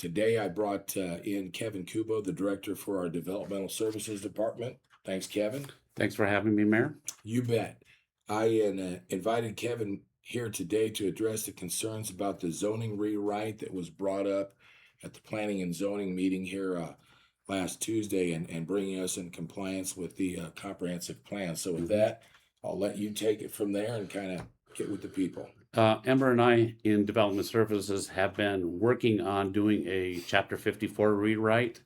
Today I brought in Kevin Kubo, the director for our Developmental Services Department. Thanks, Kevin. Thanks for having me, Mayor. You bet. I invited Kevin here today to address the concerns about the zoning rewrite that was brought up at the Planning and Zoning meeting here last Tuesday and bringing us in compliance with the comprehensive plan. So with that, I'll let you take it from there and kind of get with the people. Ember and I in Development Services have been working on doing a Chapter 54 rewrite.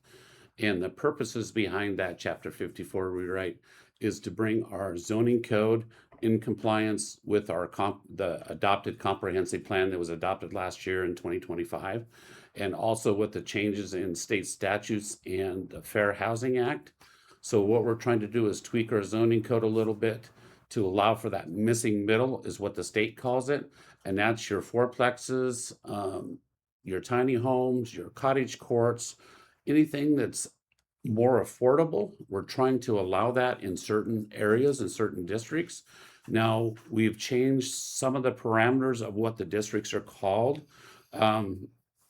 And the purposes behind that Chapter 54 rewrite is to bring our zoning code in compliance with the adopted comprehensive plan that was adopted last year in 2025, and also with the changes in state statutes and the Fair Housing Act. So what we're trying to do is tweak our zoning code a little bit to allow for that missing middle, is what the state calls it. And that's your fourplexes, your tiny homes, your cottage courts, anything that's more affordable. We're trying to allow that in certain areas and certain districts. Now, we've changed some of the parameters of what the districts are called. Our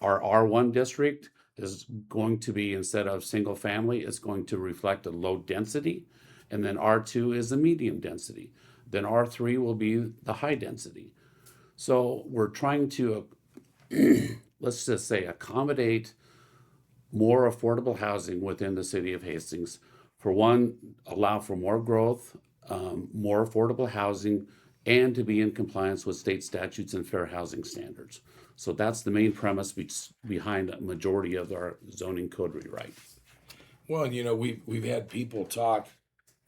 R1 district is going to be, instead of single family, it's going to reflect a low density. And then R2 is the medium density. Then R3 will be the high density. So we're trying to, let's just say, accommodate more affordable housing within the city of Hastings. For one, allow for more growth, more affordable housing, and to be in compliance with state statutes and fair housing standards. So that's the main premise behind a majority of our zoning code rewrite. Well, you know, we've had people talk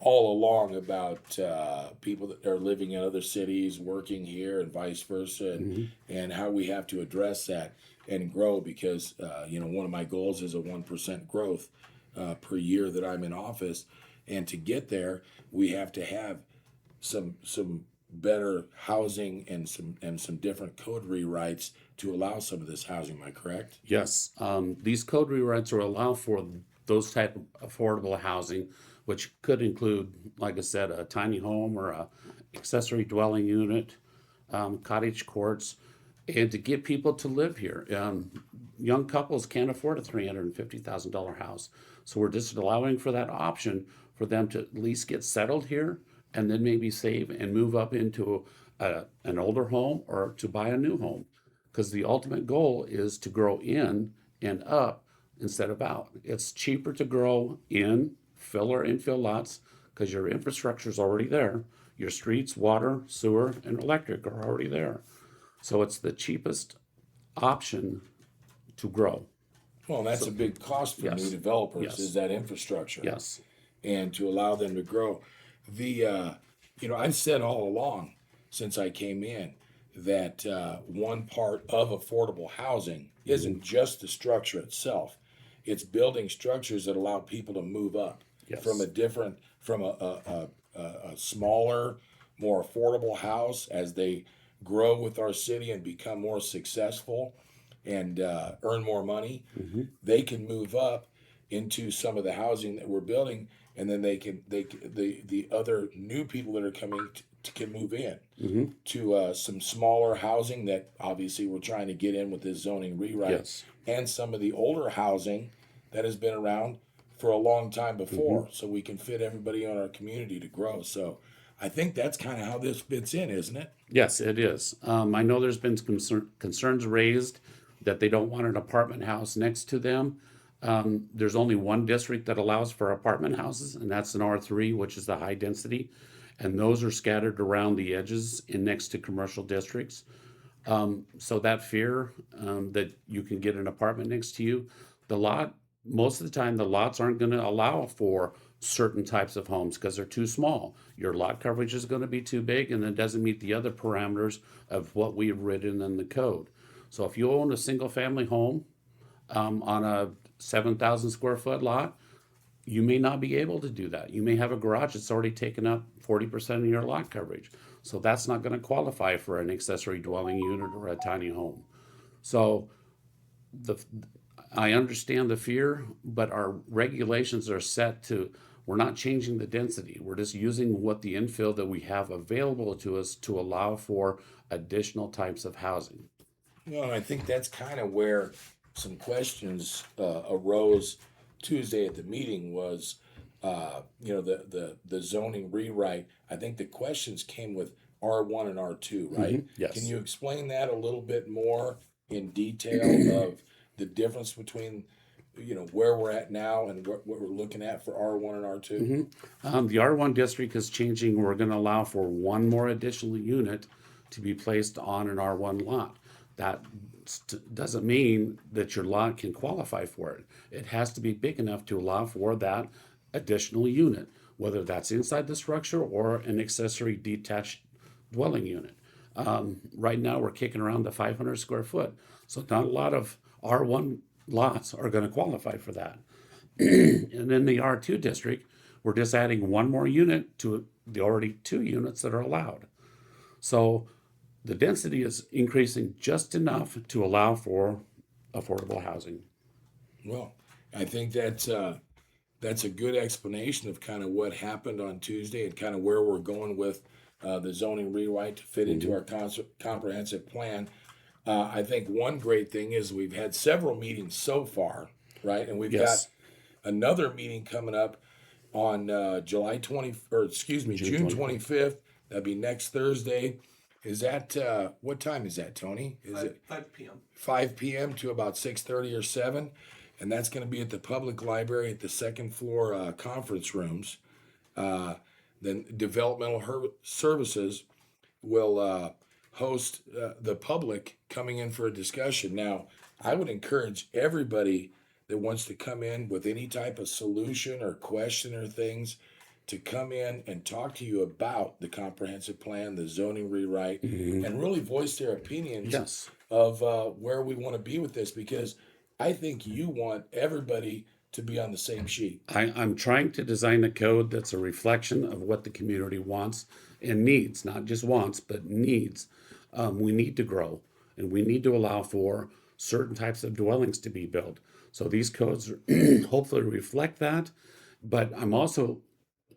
all along about people that are living in other cities, working here, and vice versa, and how we have to address that and grow, because one of my goals is a 1% growth per year that I'm in office, and to get there, we have to have some better housing and some different code rewrites to allow some of this housing. Am I correct? Yes, these code rewrites will allow for those type of affordable housing, which could include, like I said, a tiny home or a accessory dwelling unit, cottage courts, and to get people to live here. Young couples can't afford a $350,000 house. So we're just allowing for that option for them to at least get settled here and then maybe save and move up into an older home or to buy a new home. Because the ultimate goal is to grow in and up instead of out. It's cheaper to grow in filler infill lots because your infrastructure is already there. Your streets, water, sewer, and electric are already there. So it's the cheapest option to grow. Well, that's a big cost for new developers, is that infrastructure. Yes. And to allow them to grow. I've said all along since I came in that one part of affordable housing isn't just the structure itself. It's building structures that allow people to move up from a smaller, more affordable house as they grow with our city and become more successful and earn more money. They can move up into some of the housing that we're building, and then the other new people that are coming can move in to some smaller housing that obviously we're trying to get in with this zoning rewrite, and some of the older housing that has been around for a long time before, so we can fit everybody in our community to grow. So I think that's kind of how this fits in, isn't it? Yes, it is. I know there's been concerns raised that they don't want an apartment house next to them. There's only one district that allows for apartment houses, and that's an R3, which is the high density. And those are scattered around the edges and next to commercial districts. So that fear that you can get an apartment next to you, most of the time, the lots aren't going to allow for certain types of homes because they're too small. Your lot coverage is going to be too big, and it doesn't meet the other parameters of what we've written in the code. So if you own a single family home on a 7,000 square foot lot, you may not be able to do that. You may have a garage that's already taken up 40% of your lot coverage. So that's not going to qualify for an accessory dwelling unit or a tiny home. So I understand the fear, but our regulations are set to, we're not changing the density. We're just using what the infill that we have available to us to allow for additional types of housing. Well, I think that's kind of where some questions arose Tuesday at the meeting was, the zoning rewrite. I think the questions came with R1 and R2, right? Yes. Can you explain that a little bit more in detail of the difference between, where we're at now and what we're looking at for R1 and R2? The R1 district is changing. We're going to allow for one more additional unit to be placed on an R1 lot. That doesn't mean that your lot can qualify for it. It has to be big enough to allow for that additional unit, whether that's inside the structure or an accessory detached dwelling unit. Right now, we're kicking around the 500 square foot. So not a lot of R1 lots are going to qualify for that. And in the R2 district, we're just adding one more unit to the already 2 units that are allowed. So the density is increasing just enough to allow for affordable housing. Well, I think that's a good explanation of kind of what happened on Tuesday and kind of where we're going with the zoning rewrite to fit into our comprehensive plan. I think one great thing is we've had several meetings so far, right? And we've Yes. got another meeting coming up on June 25th. That'd be next Thursday. Is that what time is that, Tony? Is it 5 p.m. 5 p.m. to about 6:30 or 7? And that's going to be at the public library at the second floor conference rooms. Then developmental services will host the public coming in for a discussion. Now, I would encourage everybody that wants to come in with any type of solution or question or things to come in and talk to you about the comprehensive plan, the zoning rewrite, and really voice their opinions Yes. of where we want to be with this, because I think you want everybody to be on the same sheet. I'm trying to design a code that's a reflection of what the community wants and needs, not just wants, but needs. We need to grow and we need to allow for certain types of dwellings to be built. So these codes hopefully reflect that, but I'm also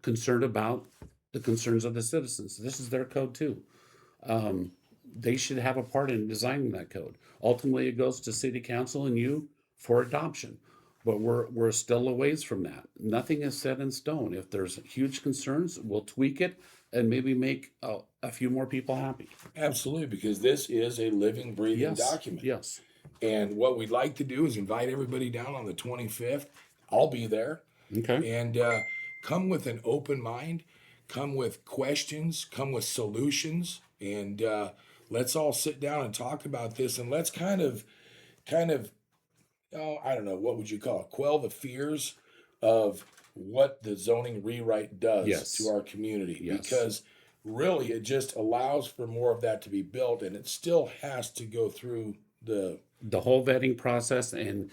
concerned about the concerns of the citizens. This is their code too. They should have a part in designing that code. Ultimately, it goes to city council and you for adoption, but we're still a ways from that. Nothing is set in stone. If there's huge concerns, we'll tweak it and maybe make a few more people happy. Absolutely, because this is a living, breathing document. Yes. And what we'd like to do is invite everybody down on the 25th. I'll be there. Okay. And come with an open mind, come with questions, come with solutions, and let's all sit down and talk about this, and let's kind of, oh, I don't know, what would you call it? Quell the fears of what the zoning rewrite does Yes. to our community. Yes. Because really it just allows for more of that to be built, and it still has to go through the whole vetting process, and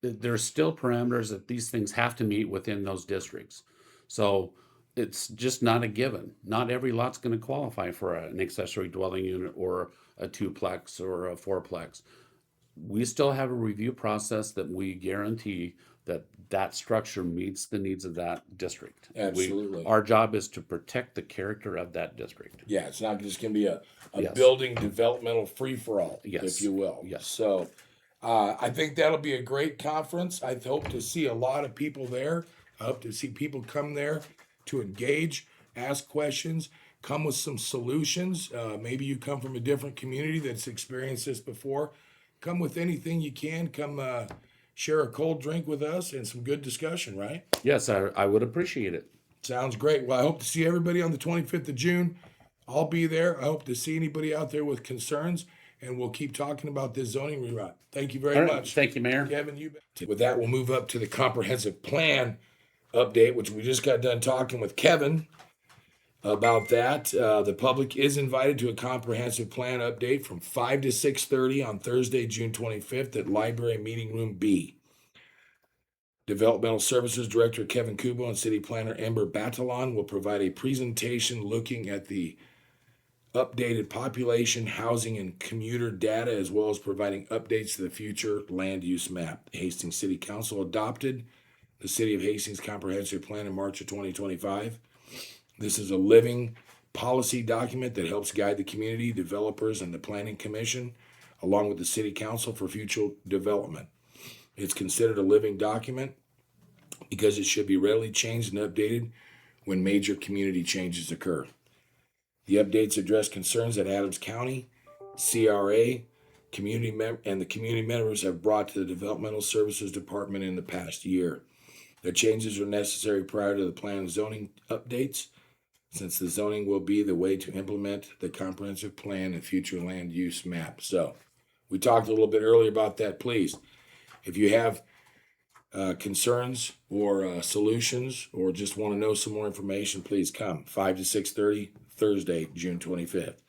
there's still parameters that these things have to meet within those districts. So it's just not a given. Not every lot's going to qualify for an accessory dwelling unit or a 2-plex or a 4-plex. We still have a review process that we guarantee that that structure meets the needs of that district. Absolutely. Our job is to protect the character of that district. Yeah, it's not just going to be a Yes. building developmental free-for-all, Yes. if you will. Yes. So I think that'll be a great conference. I hope to see a lot of people there. I hope to see people come there to engage, ask questions, come with some solutions. Maybe you come from a different community that's experienced this before. Come with anything you can. Come share a cold drink with us and some good discussion, right? Yes, I would appreciate it. Sounds great. Well, I hope to see everybody on the 25th of June. I'll be there. I hope to see anybody out there with concerns, and we'll keep talking about this zoning rewrite. Thank you very All right. much. Thank you, Mayor. Kevin, you bet. With that, we'll move up to the comprehensive plan update, which we just got done talking with Kevin about that. The public is invited to a comprehensive plan update from 5 to 6:30 on Thursday, June 25th at Library Meeting Room B. Developmental Services Director Kevin Kubo and City Planner Amber Batalon will provide a presentation looking at the updated population, housing, and commuter data, as well as providing updates to the future land use map. The Hastings City Council adopted the City of Hastings Comprehensive Plan in March of 2025. This is a living policy document that helps guide the community, developers, and the Planning Commission, along with the City Council for future development. It's considered a living document because it should be readily changed and updated when major community changes occur. The updates address concerns that Adams County, CRA, and the community members have brought to the Developmental Services Department in the past year. The changes are necessary prior to the plan and zoning updates, since the zoning will be the way to implement the comprehensive plan and future land use map. So, we talked a little bit earlier about that. Please, if you have concerns or solutions, or just want to know some more information, please come 5 to 6:30 Thursday, June 25th.